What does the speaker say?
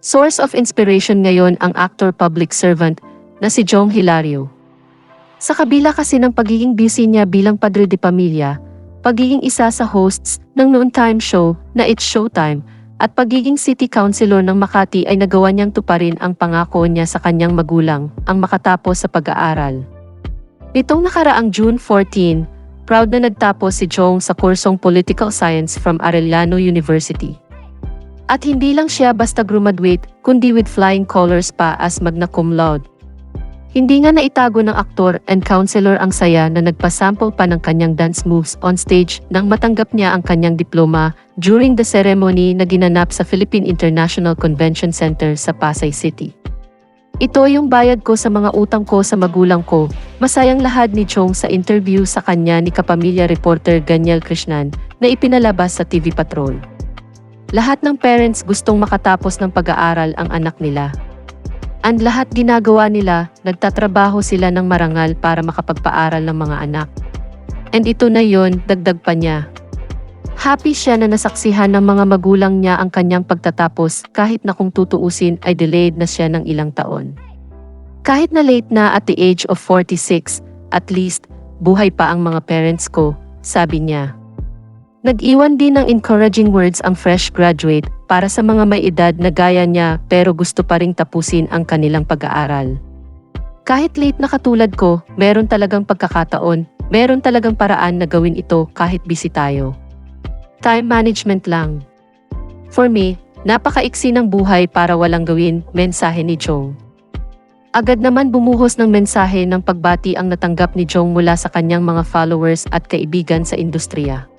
Source of inspiration ngayon ang actor public servant na si Jong Hilario. Sa kabila kasi ng pagiging busy niya bilang padre de pamilya, pagiging isa sa hosts ng noontime show na It's Showtime, at pagiging city councilor ng Makati ay nagawa niyang tuparin ang pangako niya sa kanyang magulang, ang makatapos sa pag-aaral. Nitong nakaraang June 14, proud na nagtapos si Jong sa kursong Political Science from Arellano University. At hindi lang siya basta graduate, kundi with flying colors pa as magna cum laude. Hindi nga naitago ng aktor and counselor ang saya na nagpasample pa ng kanyang dance moves on stage nang matanggap niya ang kanyang diploma during the ceremony na ginanap sa Philippine International Convention Center sa Pasay City. Ito yung bayad ko sa mga utang ko sa magulang ko, masayang lahad ni Jong sa interview sa kanya ni kapamilya reporter Ganyel Krishnan na ipinalabas sa TV Patrol. Lahat ng parents gustong makatapos ng pag-aaral ang anak nila. Ang lahat ginagawa nila, nagtatrabaho sila ng marangal para makapagpaaral ng mga anak. And ito na yon, dagdag pa niya. Happy siya na nasaksihan ng mga magulang niya ang kanyang pagtatapos kahit na kung tutuusin ay delayed na siya ng ilang taon. Kahit na late na at the age of 46, at least, buhay pa ang mga parents ko, sabi niya. Nag-iwan din ng encouraging words ang fresh graduate para sa mga may edad na gaya niya pero gusto pa ring tapusin ang kanilang pag-aaral. Kahit late na katulad ko, meron talagang pagkakataon, meron talagang paraan na gawin ito kahit busy tayo. Time management lang. For me, napakaiksi ng buhay para walang gawin, mensahe ni Jong. Agad naman bumuhos ng mensahe ng pagbati ang natanggap ni Jong mula sa kanyang mga followers at kaibigan sa industriya.